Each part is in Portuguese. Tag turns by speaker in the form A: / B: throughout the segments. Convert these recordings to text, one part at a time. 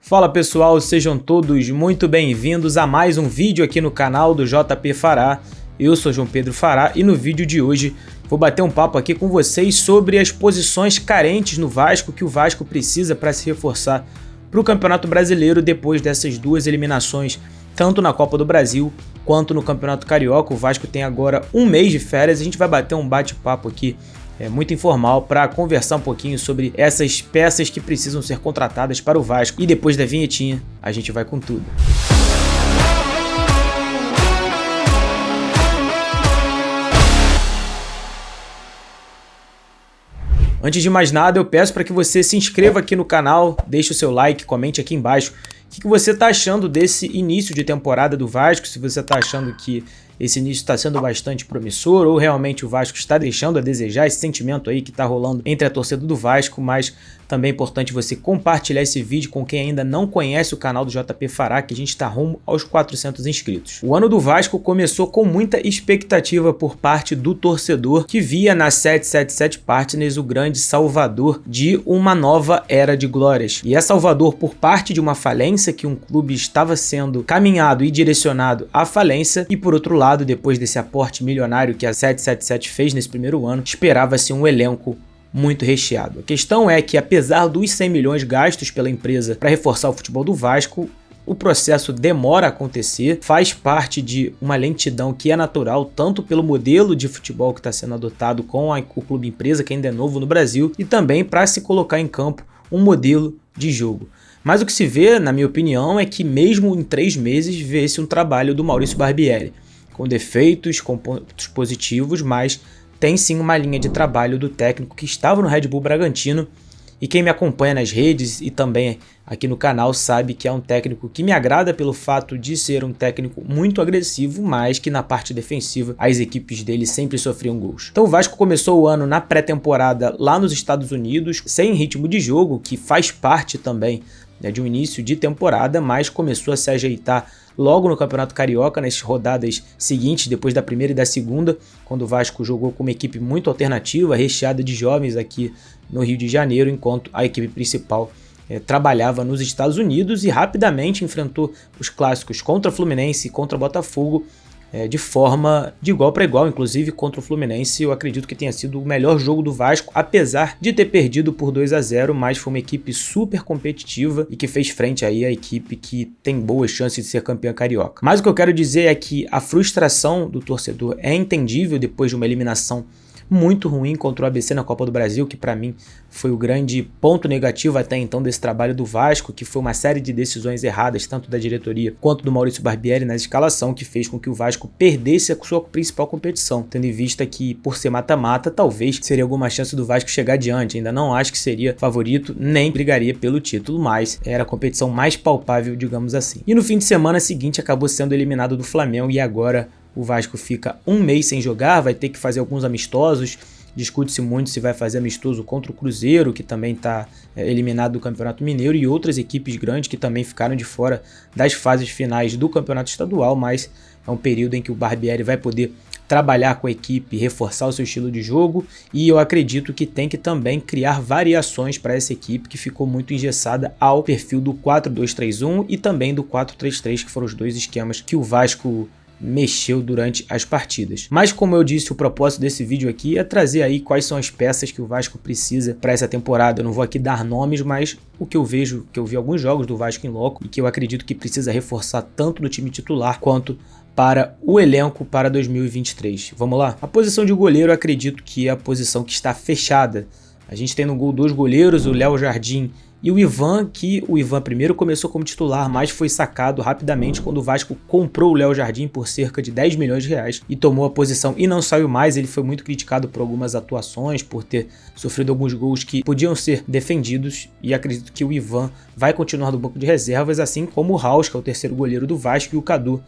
A: Fala pessoal, sejam todos muito bem-vindos a mais um vídeo aqui no canal do JP Fará. Eu sou João Pedro Fará e no vídeo de hoje vou bater um papo aqui com vocês sobre as posições carentes no Vasco que o Vasco precisa para se reforçar para o Campeonato Brasileiro depois dessas duas eliminações, tanto na Copa do Brasil quanto no Campeonato Carioca. O Vasco tem agora um mês de férias, a gente vai bater um bate-papo aqui muito informal para conversar um pouquinho sobre essas peças que precisam ser contratadas para o Vasco. E depois da vinhetinha, a gente vai com tudo. Antes de mais nada, eu peço para que você se inscreva aqui no canal, deixe o seu like, comente aqui embaixo o que você está achando desse início de temporada do Vasco, se você está achando que esse início está sendo bastante promissor ou realmente o Vasco está deixando a desejar, esse sentimento aí que está rolando entre a torcida do Vasco, mas também é importante você compartilhar esse vídeo com quem ainda não conhece o canal do JP Fará, que a gente está rumo aos 400 inscritos. O ano do Vasco começou com muita expectativa por parte do torcedor, que via na 777 Partners o grande salvador de uma nova era de glórias. E é salvador por parte de uma falência, que um clube estava sendo caminhado e direcionado à falência, e por outro lado, depois desse aporte milionário que a 777 fez nesse primeiro ano, esperava-se um elenco muito recheado. A questão é que, apesar dos 100 milhões gastos pela empresa para reforçar o futebol do Vasco, o processo demora a acontecer, faz parte de uma lentidão que é natural, tanto pelo modelo de futebol que está sendo adotado com o clube empresa, que ainda é novo no Brasil, e também para se colocar em campo um modelo de jogo. Mas o que se vê, na minha opinião, é que mesmo em 3 meses vê-se um trabalho do Maurício Barbieri, com defeitos, com pontos positivos, mas tem sim uma linha de trabalho do técnico que estava no Red Bull Bragantino, e quem me acompanha nas redes e também aqui no canal sabe que é um técnico que me agrada pelo fato de ser um técnico muito agressivo, mas que na parte defensiva as equipes dele sempre sofriam gols. Então o Vasco começou o ano na pré-temporada lá nos Estados Unidos, sem ritmo de jogo, que faz parte também de um início de temporada, mas começou a se ajeitar logo no Campeonato Carioca, nas rodadas seguintes, depois da primeira e da segunda, quando o Vasco jogou com uma equipe muito alternativa, recheada de jovens aqui no Rio de Janeiro, enquanto a equipe principal trabalhava nos Estados Unidos e rapidamente enfrentou os clássicos contra Fluminense e contra Botafogo de forma de igual para igual. Inclusive contra o Fluminense eu acredito que tenha sido o melhor jogo do Vasco, apesar de ter perdido por 2-0, mas foi uma equipe super competitiva e que fez frente aí à equipe que tem boas chances de ser campeã carioca. Mas o que eu quero dizer é que a frustração do torcedor é entendível depois de uma eliminação muito ruim contra o ABC na Copa do Brasil, que para mim foi o grande ponto negativo até então desse trabalho do Vasco, que foi uma série de decisões erradas, tanto da diretoria quanto do Maurício Barbieri na escalação, que fez com que o Vasco perdesse a sua principal competição, tendo em vista que, por ser mata-mata, talvez seria alguma chance do Vasco chegar adiante. Ainda não acho que seria favorito, nem brigaria pelo título, mas era a competição mais palpável, digamos assim. E no fim de semana seguinte acabou sendo eliminado do Flamengo, e agora o Vasco fica um mês sem jogar, vai ter que fazer alguns amistosos. Discute-se muito se vai fazer amistoso contra o Cruzeiro, que também está eliminado do Campeonato Mineiro, e outras equipes grandes que também ficaram de fora das fases finais do Campeonato Estadual, mas é um período em que o Barbieri vai poder trabalhar com a equipe, reforçar o seu estilo de jogo, e eu acredito que tem que também criar variações para essa equipe que ficou muito engessada ao perfil do 4-2-3-1 e também do 4-3-3, que foram os dois esquemas que o Vasco mexeu durante as partidas. Mas como eu disse, o propósito desse vídeo aqui é trazer aí quais são as peças que o Vasco precisa para essa temporada. Eu não vou aqui dar nomes, mas o que eu vejo, que eu vi alguns jogos do Vasco em loco e que eu acredito que precisa reforçar tanto no time titular quanto para o elenco para 2023. Vamos lá? A posição de goleiro, eu acredito que é a posição que está fechada. A gente tem no gol 2 goleiros, o Léo Jardim e o Ivan, que o Ivan primeiro começou como titular, mas foi sacado rapidamente quando o Vasco comprou o Léo Jardim por cerca de 10 milhões de reais e tomou a posição e não saiu mais. Ele foi muito criticado por algumas atuações, por ter sofrido alguns gols que podiam ser defendidos, e acredito que o Ivan vai continuar no banco de reservas, assim como o Raus, que é o terceiro goleiro do Vasco, e o Cadu,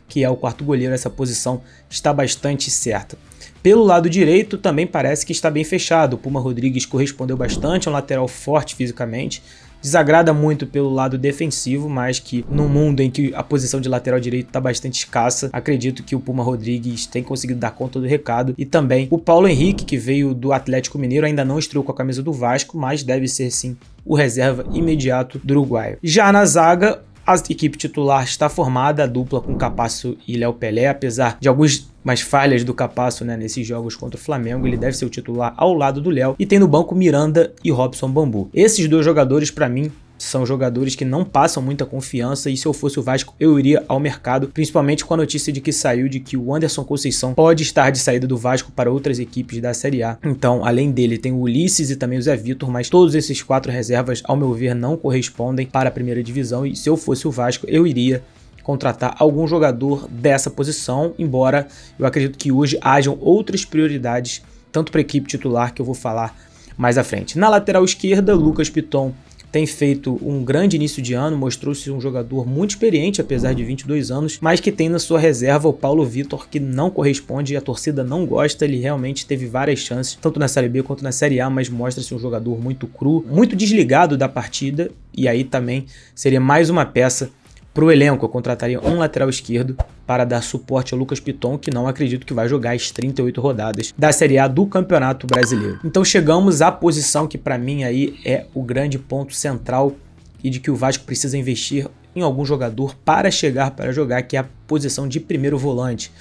A: que é o quarto goleiro. Essa posição está bastante certa. Pelo lado direito também parece que está bem fechado. O Puma Rodrigues correspondeu bastante, é um lateral forte fisicamente, desagrada muito pelo lado defensivo, mas que num mundo em que a posição de lateral direito está bastante escassa, acredito que o Puma Rodrigues tem conseguido dar conta do recado. E também o Paulo Henrique, que veio do Atlético Mineiro, ainda não estreou com a camisa do Vasco, mas deve ser sim o reserva imediato do uruguaio. Já na zaga, a equipe titular está formada, a dupla com Capasso e Léo Pelé, apesar de algumas falhas do Capasso, né, nesses jogos contra o Flamengo, ele deve ser o titular ao lado do Léo, e tem no banco Miranda e Robson Bambu. Esses dois jogadores, para mim, são jogadores que não passam muita confiança, e se eu fosse o Vasco, eu iria ao mercado, principalmente com a notícia de que saiu de que o Anderson Conceição pode estar de saída do Vasco para outras equipes da Série A. Então, além dele, tem o Ulisses e também o Zé Vitor, mas todos esses 4 reservas, ao meu ver, não correspondem para a primeira divisão, e se eu fosse o Vasco, eu iria contratar algum jogador dessa posição, embora eu acredito que hoje hajam outras prioridades, tanto para a equipe titular, que eu vou falar mais à frente. Na lateral esquerda, Lucas Piton tem feito um grande início de ano, mostrou-se um jogador muito experiente, apesar de 22 anos, mas que tem na sua reserva o Paulo Vitor, que não corresponde e a torcida não gosta. Ele realmente teve várias chances, tanto na Série B quanto na Série A, mas mostra-se um jogador muito cru, muito desligado da partida, e aí também seria mais uma peça para o elenco. Eu contrataria um lateral esquerdo para dar suporte ao Lucas Piton, que não acredito que vai jogar as 38 rodadas da Série A do Campeonato Brasileiro. Então chegamos à posição que para mim aí é o grande ponto central e de que o Vasco precisa investir em algum jogador para chegar para jogar, que é a posição de primeiro volante.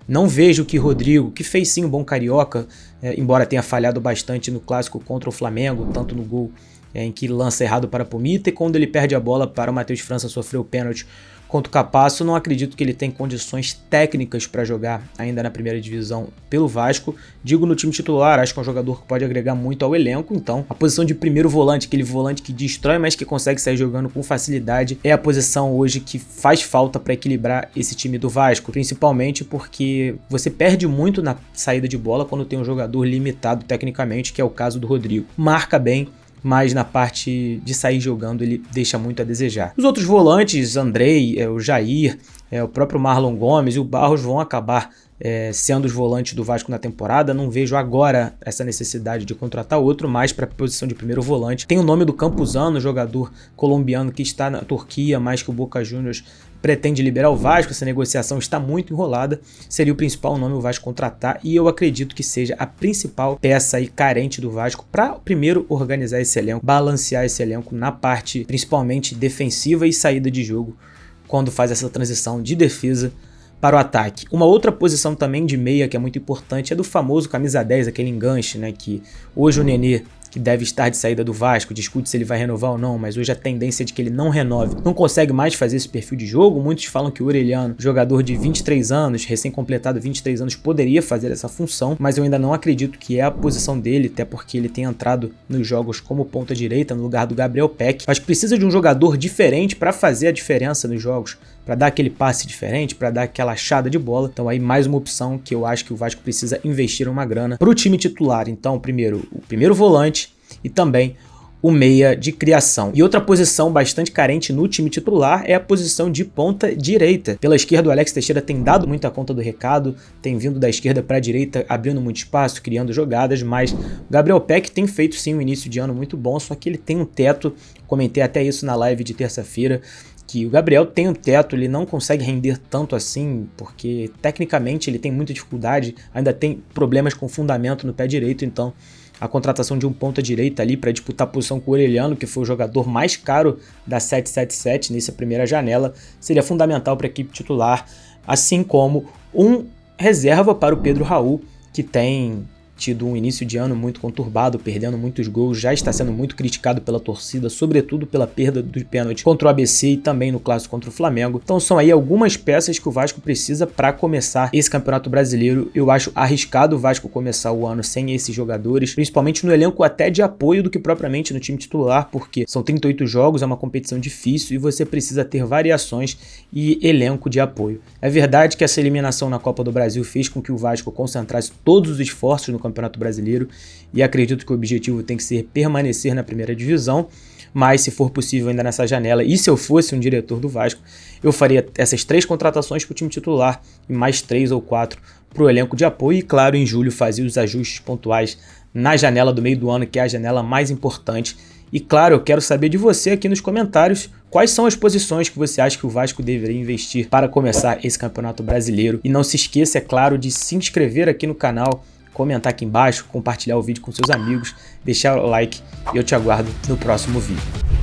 A: Não vejo que Rodrigo, que fez sim um bom carioca, embora tenha falhado bastante no clássico contra o Flamengo, tanto no gol em que lança errado para Pomita, e quando ele perde a bola para o Matheus França sofrer o pênalti contra o Capasso, não acredito que ele tem condições técnicas para jogar ainda na primeira divisão pelo Vasco. Digo no time titular, acho que é um jogador que pode agregar muito ao elenco, então a posição de primeiro volante, aquele volante que destrói, mas que consegue sair jogando com facilidade, é a posição hoje que faz falta para equilibrar esse time do Vasco, principalmente porque você perde muito na saída de bola quando tem um jogador limitado tecnicamente, que é o caso do Rodrigo. Marca bem, mas na parte de sair jogando ele deixa muito a desejar. Os outros volantes, Andrei, o Jair, o próprio Marlon Gomes e o Barros vão acabar sendo os volantes do Vasco na temporada. Não vejo agora essa necessidade de contratar outro, mas para a posição de primeiro volante tem o nome do Campuzano, jogador colombiano que está na Turquia, mas que o Boca Juniors pretende liberar o Vasco. Essa negociação está muito enrolada, seria o principal nome o Vasco contratar, e eu acredito que seja a principal peça aí carente do Vasco para primeiro organizar esse elenco, balancear esse elenco na parte principalmente defensiva e saída de jogo, quando faz essa transição de defesa para o ataque. Uma outra posição também de meia que é muito importante é do famoso camisa 10, aquele enganche, né, que hoje o Nenê, que deve estar de saída do Vasco, discute se ele vai renovar ou não, mas hoje a tendência é de que ele não renove. Não consegue mais fazer esse perfil de jogo. Muitos falam que o Orelhano, jogador de 23 anos, recém-completado 23 anos, poderia fazer essa função, mas eu ainda não acredito que é a posição dele, até porque ele tem entrado nos jogos como ponta direita, no lugar do Gabriel Peck. Mas precisa de um jogador diferente para fazer a diferença nos jogos, para dar aquele passe diferente, para dar aquela achada de bola. Então aí mais uma opção que eu acho que o Vasco precisa investir uma grana para o time titular. Então primeiro, o primeiro volante e também o meia de criação. E outra posição bastante carente no time titular é a posição de ponta direita. Pela esquerda, o Alex Teixeira tem dado muita conta do recado, tem vindo da esquerda para a direita, abrindo muito espaço, criando jogadas, mas o Gabriel Peck tem feito sim um início de ano muito bom, só que ele tem um teto, comentei até isso na live de terça-feira, que o Gabriel tem um teto, ele não consegue render tanto assim, porque tecnicamente ele tem muita dificuldade, ainda tem problemas com fundamento no pé direito, então a contratação de um ponta direita ali para disputar a posição com o Orelhano, que foi o jogador mais caro da 777 nessa primeira janela, seria fundamental para a equipe titular, assim como um reserva para o Pedro Raul, que tem tido um início de ano muito conturbado, perdendo muitos gols, já está sendo muito criticado pela torcida, sobretudo pela perda do pênalti contra o ABC e também no clássico contra o Flamengo. Então são aí algumas peças que o Vasco precisa para começar esse Campeonato Brasileiro. Eu acho arriscado o Vasco começar o ano sem esses jogadores, principalmente no elenco até de apoio do que propriamente no time titular, porque são 38 jogos, é uma competição difícil e você precisa ter variações e elenco de apoio. É verdade que essa eliminação na Copa do Brasil fez com que o Vasco concentrasse todos os esforços no Campeonato Brasileiro, e acredito que o objetivo tem que ser permanecer na primeira divisão, mas se for possível ainda nessa janela, e se eu fosse um diretor do Vasco, eu faria essas 3 contratações para o time titular e mais 3 ou 4 para o elenco de apoio, e claro, em julho fazia os ajustes pontuais na janela do meio do ano, que é a janela mais importante. E claro, eu quero saber de você aqui nos comentários quais são as posições que você acha que o Vasco deveria investir para começar esse Campeonato Brasileiro. E não se esqueça, é claro, de se inscrever aqui no canal, comentar aqui embaixo, compartilhar o vídeo com seus amigos, deixar o like e eu te aguardo no próximo vídeo.